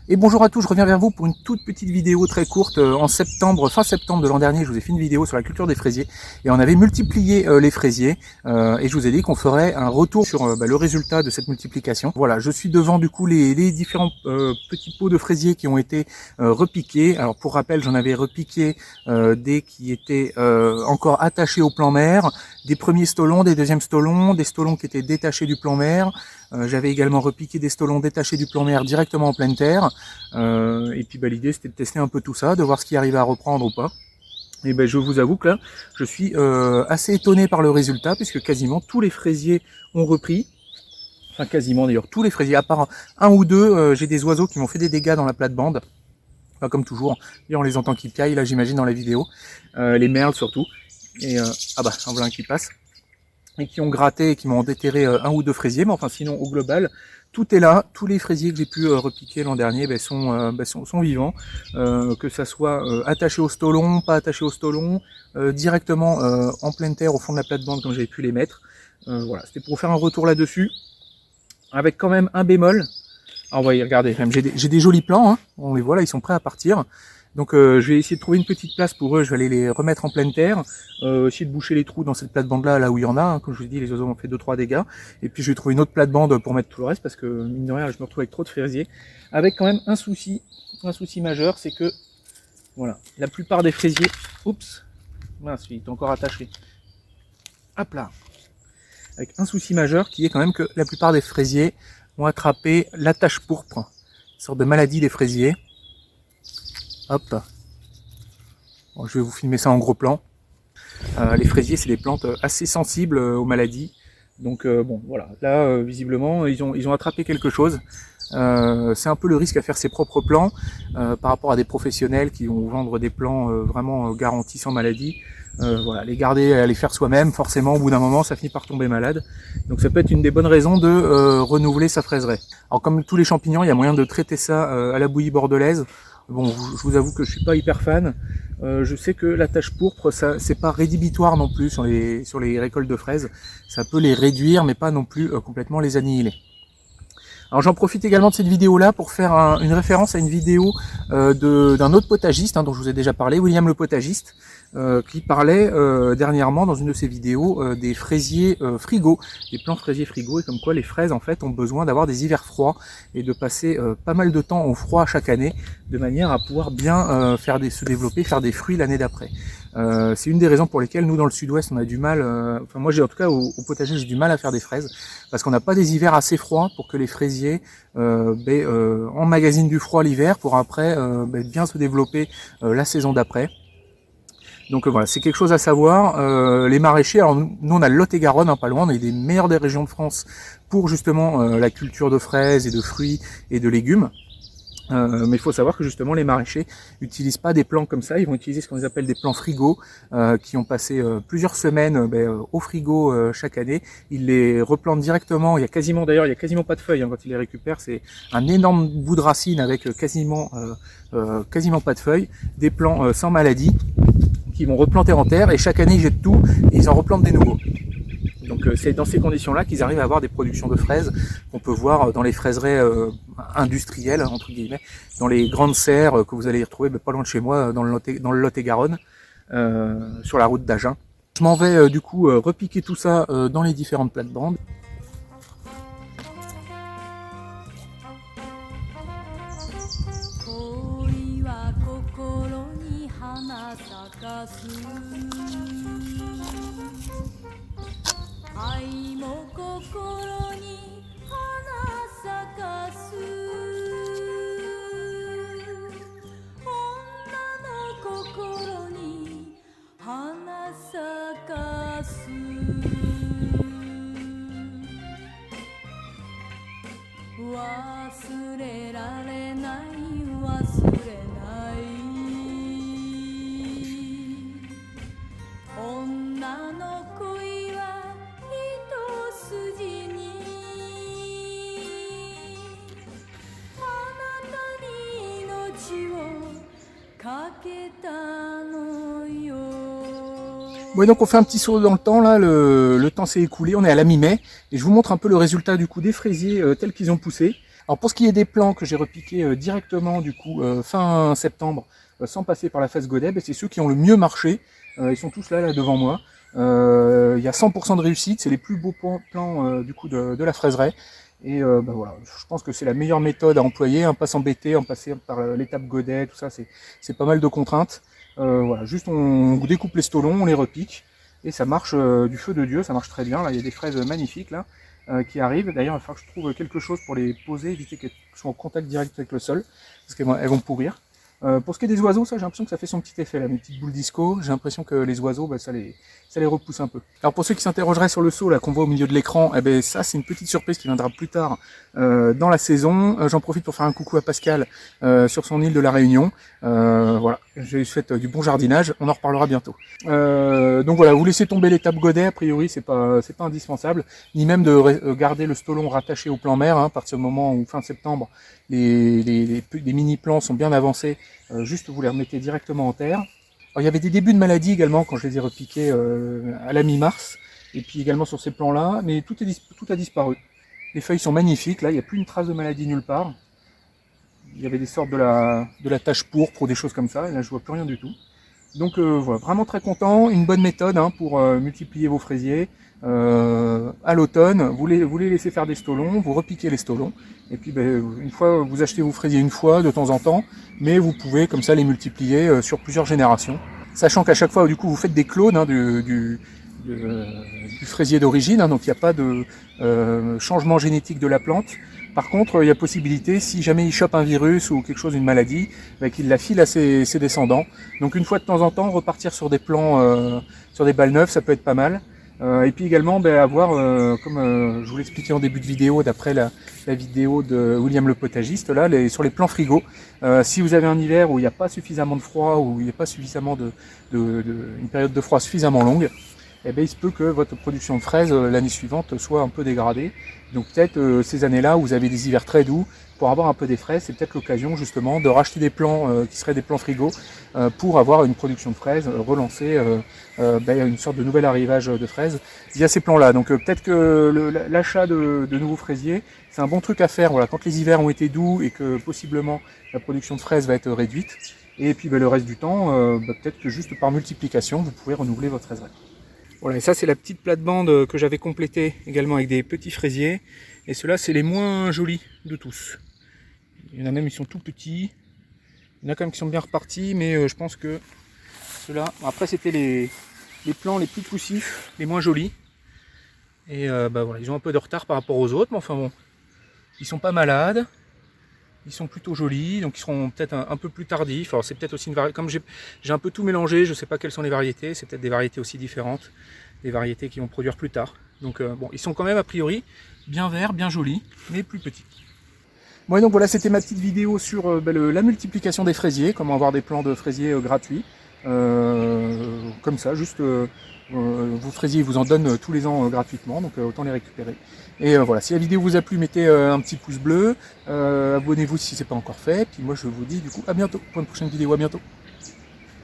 Et bonjour à tous, je reviens vers vous pour une toute petite vidéo très courte. En septembre, fin septembre de l'an dernier, je vous ai fait une vidéo sur la culture des fraisiers et on avait multiplié les fraisiers et je vous ai dit qu'on ferait un retour sur le résultat de cette multiplication. Voilà, je suis devant du coup les différents petits pots de fraisiers qui ont été repiqués. Alors pour rappel, j'en avais repiqué des qui étaient encore attachés au plan mer, des premiers stolons, des deuxièmes stolons, des stolons qui étaient détachés du plan mer. J'avais également repiqué des stolons détachés du plan mer directement en pleine terre. Et puis l'idée c'était de tester un peu tout ça, de voir ce qui arrivait à reprendre ou pas. Et je vous avoue que là, je suis assez étonné par le résultat, puisque quasiment tous les fraisiers ont repris. Enfin quasiment d'ailleurs, tous les fraisiers, à part un ou deux, j'ai des oiseaux qui m'ont fait des dégâts dans la plate-bande. Enfin, comme toujours, et on les entend qui caillent, là j'imagine dans la vidéo. Les merles surtout. Et en voilà un qui passe. Et qui ont gratté et qui m'ont déterré un ou deux fraisiers, mais enfin sinon au global, tout est là. Tous les fraisiers que j'ai pu repiquer l'an dernier sont vivants, que ça soit attaché au stolon, pas attaché au stolon, directement en pleine terre au fond de la plate-bande comme j'avais pu les mettre. Voilà, c'était pour faire un retour là-dessus, avec quand même un bémol. Alors voyez, regardez, j'ai des jolis plans, hein. On les voit là, ils sont prêts à partir. Donc je vais essayer de trouver une petite place pour eux, je vais aller les remettre en pleine terre, essayer de boucher les trous dans cette plate-bande là où il y en a, hein. Comme je vous ai dit, les oiseaux ont fait 2-3 dégâts, et puis je vais trouver une autre plate-bande pour mettre tout le reste, parce que mine de rien, je me retrouve avec trop de fraisiers, avec quand même un souci majeur, c'est que, voilà, la plupart des fraisiers, oups, mince, il est encore attaché, hop là, avec un souci majeur qui est quand même que la plupart des fraisiers ont attrapé la tache pourpre, une sorte de maladie des fraisiers. Hop. Bon, je vais vous filmer ça en gros plan. Les fraisiers, c'est des plantes assez sensibles aux maladies. Donc bon, voilà. Là, visiblement, ils ont attrapé quelque chose. C'est un peu le risque à faire ses propres plants par rapport à des professionnels qui vont vendre des plants vraiment garantis sans maladie. Voilà, les garder et les faire soi-même, forcément, au bout d'un moment, ça finit par tomber malade. Donc ça peut être une des bonnes raisons de renouveler sa fraiseraie. Alors comme tous les champignons, il y a moyen de traiter ça à la bouillie bordelaise. Bon, je vous avoue que je suis pas hyper fan. Je sais que la tache pourpre, ça, c'est pas rédhibitoire non plus sur les récoltes de fraises. Ça peut les réduire, mais pas non plus complètement les annihiler. Alors j'en profite également de cette vidéo là pour faire une référence à une vidéo d'un autre potagiste dont je vous ai déjà parlé, William le potagiste, qui parlait dernièrement dans une de ses vidéos des fraisiers frigo, des plants fraisiers frigo, et comme quoi les fraises en fait ont besoin d'avoir des hivers froids et de passer pas mal de temps au froid chaque année, de manière à pouvoir bien se développer, faire des fruits l'année d'après. C'est une des raisons pour lesquelles nous dans le sud-ouest on a du mal, enfin moi j'ai en tout cas au potager j'ai du mal à faire des fraises, parce qu'on n'a pas des hivers assez froids pour que les fraisiers emmagasinent du froid l'hiver pour après bien se développer la saison d'après. Donc voilà, c'est quelque chose à savoir. Les maraîchers, alors nous on a le Lot-et-Garonne, hein, pas loin, on est des meilleurs des régions de France pour justement la culture de fraises et de fruits et de légumes. Mais il faut savoir que justement les maraîchers n'utilisent pas des plants comme ça, ils vont utiliser ce qu'on appelle des plants frigo, qui ont passé plusieurs semaines au frigo chaque année. Ils les replantent directement, il y a quasiment pas de feuilles hein, quand ils les récupèrent, c'est un énorme bout de racine avec quasiment pas de feuilles, des plants sans maladie, qui vont replanter en terre, et chaque année ils jettent tout et ils en replantent des nouveaux. Donc c'est dans ces conditions-là qu'ils arrivent à avoir des productions de fraises qu'on peut voir dans les fraiserais industrielles, entre guillemets, dans les grandes serres que vous allez y retrouver pas loin de chez moi, dans le Lot-et-Garonne, sur la route d'Agen. Je m'en vais du coup repiquer tout ça dans les différentes plates-bandes. Bon, donc on fait un petit saut dans le temps, là, le temps s'est écoulé, on est à la mi-mai, et je vous montre un peu le résultat du coup des fraisiers tels qu'ils ont poussé. Alors pour ce qui est des plants que j'ai repiqués directement du coup fin septembre, sans passer par la phase godet, ben, c'est ceux qui ont le mieux marché. Ils sont tous là devant moi. Il y a 100% de réussite, c'est les plus beaux plants du coup de la fraiseraie. Et ben voilà, je pense que c'est la meilleure méthode à employer, hein, pas s'embêter, en passer par l'étape godet, tout ça, c'est pas mal de contraintes. Voilà, juste on découpe les stolons, on les repique, et ça marche du feu de Dieu, ça marche très bien. Là, il y a des fraises magnifiques là qui arrivent. D'ailleurs, il va falloir que je trouve quelque chose pour les poser, éviter qu'elles soient en contact direct avec le sol, parce qu'elles vont pourrir. Pour ce qui est des oiseaux, ça j'ai l'impression que ça fait son petit effet là, mes petites boules disco, j'ai l'impression que les oiseaux, bah, ça les repousse un peu. Alors pour ceux qui s'interrogeraient sur le seau là qu'on voit au milieu de l'écran, eh ben ça c'est une petite surprise qui viendra plus tard dans la saison. J'en profite pour faire un coucou à Pascal sur son île de la Réunion. Voilà, je lui souhaite du bon jardinage, on en reparlera bientôt. Donc voilà, vous laissez tomber l'étape godet, a priori c'est pas indispensable, ni même de garder le stolon rattaché au plan mère, hein, à partir du moment où fin septembre les mini plants sont bien avancés, juste vous les remettez directement en terre. Alors, il y avait des débuts de maladie également quand je les ai repiqués à la mi-mars, et puis également sur ces plants-là, mais tout a disparu. Les feuilles sont magnifiques, là il n'y a plus une trace de maladie nulle part. Il y avait des sortes de la tache pourpre ou des choses comme ça, et là je vois plus rien du tout. Donc voilà, vraiment très content, une bonne méthode hein, pour multiplier vos fraisiers. À l'automne, vous les laissez faire des stolons, vous repiquez les stolons, et puis une fois, vous achetez vos fraisiers une fois de temps en temps, mais vous pouvez comme ça les multiplier sur plusieurs générations. Sachant qu'à chaque fois, du coup, vous faites des clones hein, du fraisier d'origine, hein, donc il n'y a pas de changement génétique de la plante. Par contre, il y a possibilité, si jamais il chope un virus ou quelque chose, une maladie, qu'il la file à ses descendants. Donc une fois de temps en temps, repartir sur des plants, sur des balles neuves, ça peut être pas mal. Et puis également avoir, comme je vous l'expliquais en début de vidéo, d'après la vidéo de William le potagiste, là, sur les plans frigo, si vous avez un hiver où il n'y a pas suffisamment de froid, ou il n'y a pas suffisamment une période de froid suffisamment longue, eh bien, il se peut que votre production de fraises l'année suivante soit un peu dégradée. Donc peut-être ces années-là où vous avez des hivers très doux, pour avoir un peu des fraises, c'est peut-être l'occasion justement de racheter des plants qui seraient des plants frigo pour avoir une production de fraises, relancer une sorte de nouvel arrivage de fraises via ces plants-là. Donc peut-être que l'achat de nouveaux fraisiers, c'est un bon truc à faire voilà, quand les hivers ont été doux et que possiblement la production de fraises va être réduite. Et puis le reste du temps, peut-être que juste par multiplication, vous pouvez renouveler votre fraiserie. Voilà, et ça c'est la petite plate-bande que j'avais complétée également avec des petits fraisiers. Et ceux-là, c'est les moins jolis de tous. Il y en a même, ils sont tout petits. Il y en a quand même qui sont bien repartis, mais je pense que ceux-là... Après, c'était les plants les plus poussifs, les moins jolis. Et voilà, ils ont un peu de retard par rapport aux autres, mais enfin bon, ils sont pas malades. Ils sont plutôt jolis, donc ils seront peut-être un peu plus tardifs. Alors c'est peut-être aussi une variété, comme j'ai un peu tout mélangé, je ne sais pas quelles sont les variétés, c'est peut-être des variétés aussi différentes, des variétés qui vont produire plus tard. Donc bon, ils sont quand même a priori bien verts, bien jolis, mais plus petits. Bon, et donc voilà, c'était ma petite vidéo sur la multiplication des fraisiers, comment avoir des plants de fraisiers gratuits. Comme ça, juste vos fraisiers vous en donnent tous les ans gratuitement, donc autant les récupérer. Et voilà, si la vidéo vous a plu, mettez un petit pouce bleu, abonnez-vous si ce n'est pas encore fait, puis moi je vous dis du coup à bientôt pour une prochaine vidéo, à bientôt.